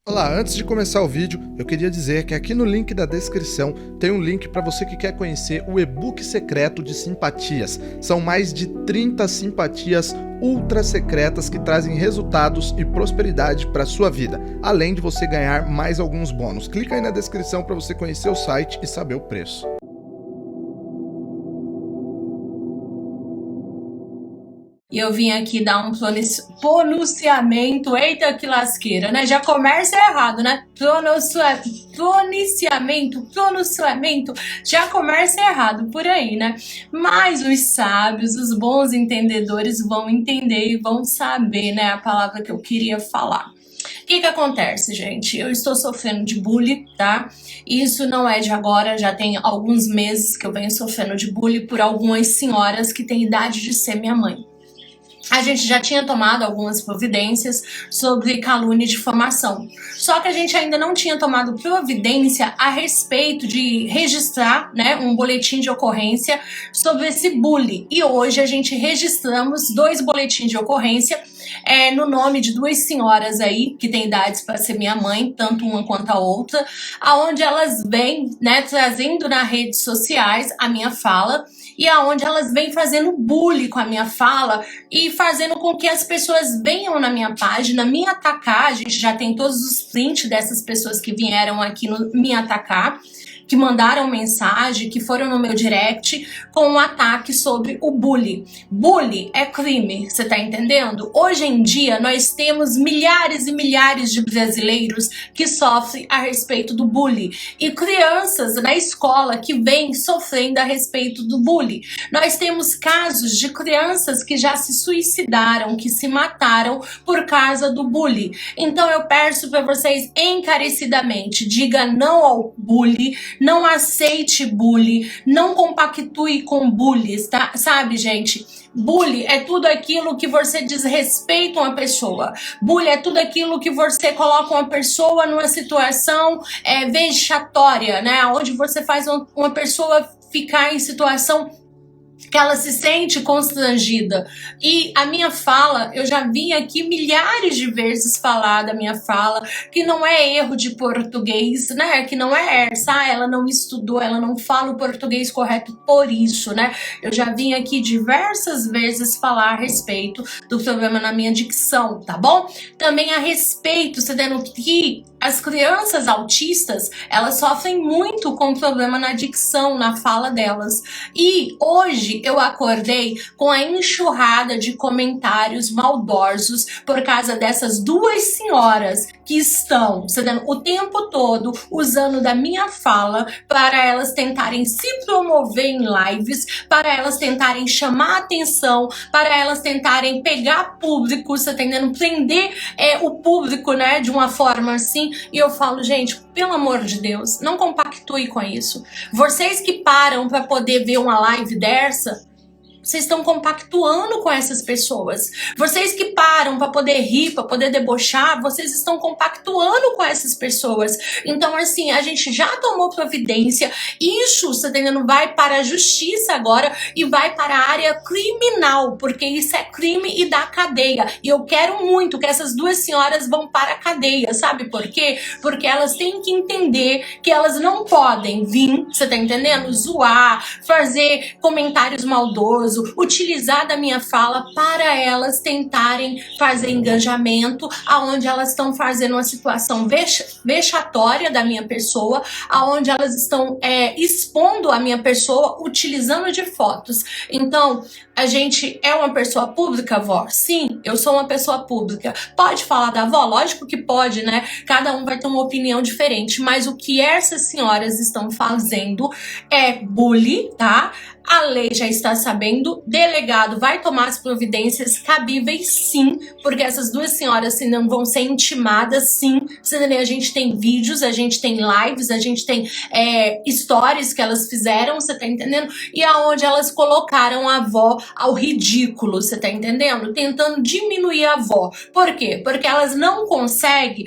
Olá, antes de começar o vídeo, eu queria dizer que aqui no link da descrição tem um link para você que quer conhecer o e-book secreto de simpatias. São mais de 30 simpatias ultra secretas que trazem resultados e prosperidade para sua vida, além de você ganhar mais alguns bônus. Clica aí na descrição para você conhecer o site e saber o preço. E eu vim aqui dar um pronunciamento, eita que lasqueira, né? Já começa errado, né? Pronunciamento, já começa errado por aí, né? Mas os sábios, os bons entendedores vão entender e vão saber, né? A palavra que eu queria falar. O que acontece, gente? Eu estou sofrendo de bullying, tá? Isso não é de agora, já tem alguns meses que eu venho sofrendo de bullying por algumas senhoras que têm idade de ser minha mãe. A gente já tinha tomado algumas providências sobre calúnia e difamação. Só que a gente ainda não tinha tomado providência a respeito de registrar, né, um boletim de ocorrência sobre esse bullying. E hoje a gente registramos 2 boletins de ocorrência no nome de 2 senhoras aí, que têm idades para ser minha mãe, tanto uma quanto a outra, aonde elas vêm, né, trazendo nas redes sociais a minha fala, e aonde elas vêm fazendo bullying com a minha fala e fazendo com que as pessoas venham na minha página me atacar. A gente já tem todos os prints dessas pessoas que vieram aqui me atacar, que mandaram mensagem, que foram no meu direct com um ataque sobre o bullying. Bullying é crime, você tá entendendo? Hoje em dia nós temos milhares e milhares de brasileiros que sofrem a respeito do bullying e crianças na escola que vêm sofrendo a respeito do bullying. Nós temos casos de crianças que já se suicidaram, que se mataram por causa do bullying. Então eu peço para vocês encarecidamente, diga não ao bullying, não aceite bullying, não compactue com bullies, tá? Sabe, gente? Bullying é tudo aquilo que você desrespeita uma pessoa. Bullying é tudo aquilo que você coloca uma pessoa numa situação vexatória, né? Onde você faz uma pessoa ficar em situação que ela se sente constrangida. E a minha fala, eu já vim aqui milhares de vezes falar da minha fala, que não é erro de português, né? Que não é ela não estudou, ela não fala o português correto por isso, né? Eu já vim aqui diversas vezes falar a respeito do problema na minha dicção, tá bom? Também a respeito, você tendo que as crianças autistas, elas sofrem muito com problema na dicção, na fala delas. E hoje eu acordei com a enxurrada de comentários maldosos por causa dessas 2 senhoras que estão o tempo todo usando da minha fala para elas tentarem se promover em lives, para elas tentarem chamar atenção, para elas tentarem pegar público, você tá entendendo? Prender o público, né, de uma forma assim. E eu falo, gente, pelo amor de Deus, não compactue com isso. Vocês que param para poder ver uma live dessa, vocês estão compactuando com essas pessoas. Vocês que param para poder rir, para poder debochar, vocês estão compactuando com essas pessoas. Então, assim, a gente já tomou providência. Isso, você tá entendendo, vai para a justiça agora e vai para a área criminal, porque isso é crime e dá cadeia. E eu quero muito que essas 2 senhoras vão para a cadeia, sabe por quê? Porque elas têm que entender que elas não podem vir, você tá entendendo? Zoar, fazer comentários maldosos, utilizar da minha fala para elas tentarem fazer engajamento, aonde elas estão fazendo uma situação vexatória da minha pessoa, aonde elas estão expondo a minha pessoa utilizando de fotos. Então, a gente é uma pessoa pública, vó? Sim, eu sou uma pessoa pública. Pode falar da avó? Lógico que pode, né? Cada um vai ter uma opinião diferente, mas o que essas senhoras estão fazendo é bullying, tá? A lei já está sabendo, delegado vai tomar as providências cabíveis, sim, porque essas 2 senhoras não vão ser intimadas, sim. A gente tem vídeos, a gente tem lives, a gente tem stories que elas fizeram, você tá entendendo? E aonde elas colocaram a avó ao ridículo, você tá entendendo? Tentando diminuir a avó. Por quê? Porque elas não conseguem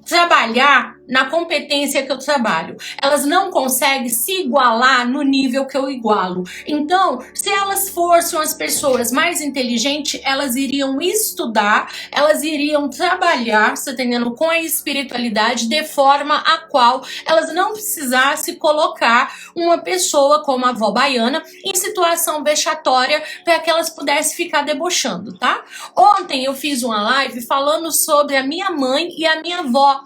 trabalhar na competência que eu trabalho. Elas não conseguem se igualar no nível que eu igualo. Então, se elas fossem as pessoas mais inteligentes, elas iriam estudar, elas iriam trabalhar, você tá entendendo, com a espiritualidade de forma a qual elas não precisassem colocar uma pessoa como a avó baiana em situação vexatória para que elas pudessem ficar debochando, tá? Ontem eu fiz uma live falando sobre a minha mãe e a minha avó,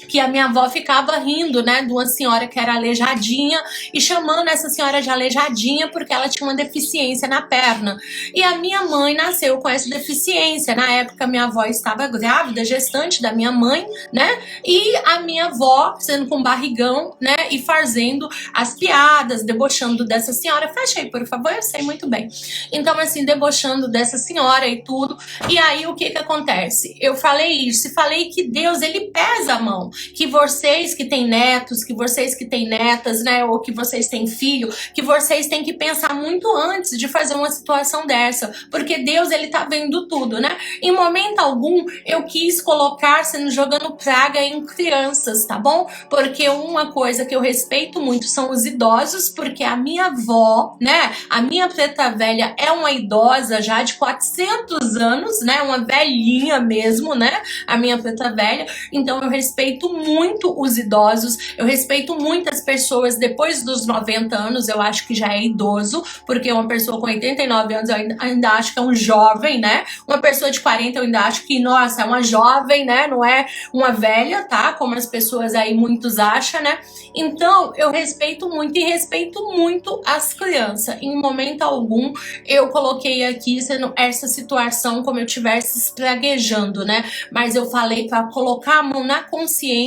que a minha avó ficava rindo, né, de uma senhora que era aleijadinha e chamando essa senhora de aleijadinha porque ela tinha uma deficiência na perna. E a minha mãe nasceu com essa deficiência. Na época, minha avó estava grávida, gestante da minha mãe, né, e a minha avó, sendo com barrigão, né, e fazendo as piadas, debochando dessa senhora. Fecha aí, por favor, eu sei muito bem. Então, assim, debochando dessa senhora e tudo. E aí, o que que acontece? Eu falei isso e falei que Deus, ele pesa a mão. Que vocês que têm netos, que vocês que têm netas, né, ou que vocês têm filho, que vocês têm que pensar muito antes de fazer uma situação dessa, porque Deus, ele tá vendo tudo, né? Em momento algum, eu quis colocar sendo jogando praga em crianças, tá bom? Porque uma coisa que eu respeito muito são os idosos, porque a minha avó, né, a minha preta velha é uma idosa já de 400 anos, né, uma velhinha mesmo, né, a minha preta velha. Então eu respeito muito os idosos, eu respeito muitas pessoas depois dos 90 anos, eu acho que já é idoso, porque uma pessoa com 89 anos eu ainda acho que é um jovem, né? Uma pessoa de 40 eu ainda acho que, nossa, é uma jovem, né? Não é uma velha, tá? Como as pessoas aí muitos acham, né? Então, eu respeito muito e respeito muito as crianças. Em momento algum, eu coloquei aqui sendo essa situação como eu estivesse espraguejando, né? Mas eu falei para colocar a mão na consciência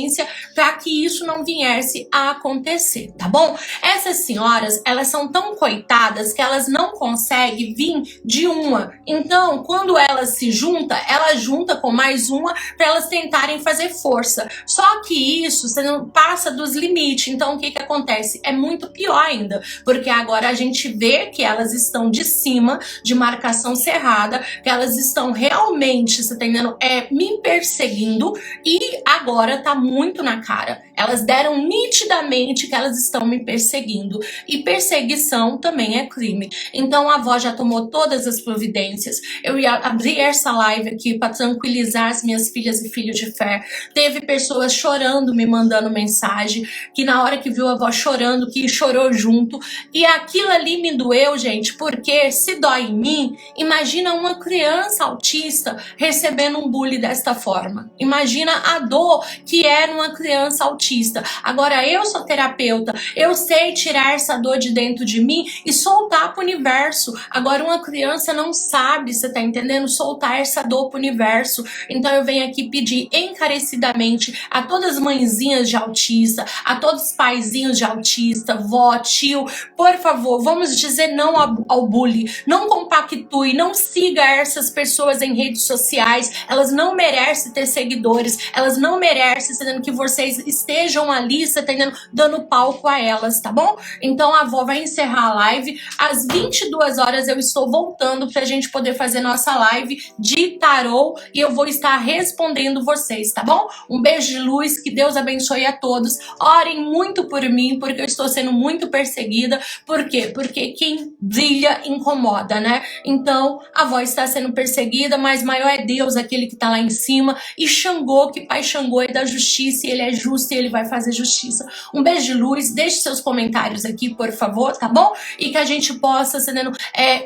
para que isso não viesse a acontecer, tá bom? Essas senhoras, elas são tão coitadas que elas não conseguem vir de uma. Então, quando elas se juntam, ela junta com mais uma para elas tentarem fazer força. Só que isso, você não passa dos limites. Então, o que que acontece? É muito pior ainda, porque agora a gente vê que elas estão de cima, de marcação cerrada, que elas estão realmente, você tá entendendo? Me perseguindo e agora tá muito na cara. Elas deram nitidamente que elas estão me perseguindo. E perseguição também é crime. Então a avó já tomou todas as providências. Eu ia abrir essa live aqui para tranquilizar as minhas filhas e filhos de fé. Teve pessoas chorando, me mandando mensagem, que na hora que viu a avó chorando, que chorou junto. E aquilo ali me doeu, gente, porque se dói em mim, imagina uma criança autista recebendo um bullying desta forma. Imagina a dor que é numa criança autista. Agora, eu sou terapeuta, eu sei tirar essa dor de dentro de mim e soltar pro universo. Agora, uma criança não sabe, você tá entendendo? Soltar essa dor pro universo. Então, eu venho aqui pedir encarecidamente a todas as mãezinhas de autista, a todos os paizinhos de autista, vó, tio, por favor, vamos dizer não ao bullying. Não compactue, não siga essas pessoas em redes sociais. Elas não merecem ter seguidores, elas não merecem, entendendo, que vocês estejam ali, você tá entendendo, dando palco a elas, tá bom? Então a avó vai encerrar a live. Às 22 horas eu estou voltando pra gente poder fazer nossa live de tarô e eu vou estar respondendo vocês, tá bom? Um beijo de luz, que Deus abençoe a todos. Orem muito por mim, porque eu estou sendo muito perseguida. Por quê? Porque quem brilha incomoda, né? Então a avó está sendo perseguida, mas maior é Deus, aquele que tá lá em cima, e Xangô, que Pai Xangô é da justiça, e ele é justo e ele vai fazer justiça. Um beijo de luz, deixe seus comentários aqui, por favor, tá bom? E que a gente possa,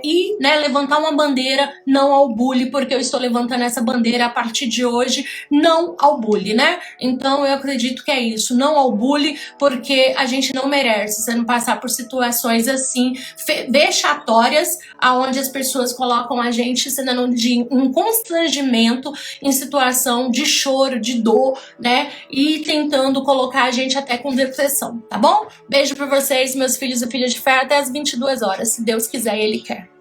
ir, né, levantar uma bandeira não ao bullying, porque eu estou levantando essa bandeira a partir de hoje, não ao bullying, né? Então eu acredito que é isso, não ao bullying, porque a gente não merece, você não passar por situações assim, vexatórias, aonde as pessoas colocam a gente de um constrangimento em situação de choro, de dor, né? E tentando colocar a gente até com depressão, tá bom? Beijo pra vocês, meus filhos e filhas de fé, até as 22 horas, se Deus quiser e Ele quer.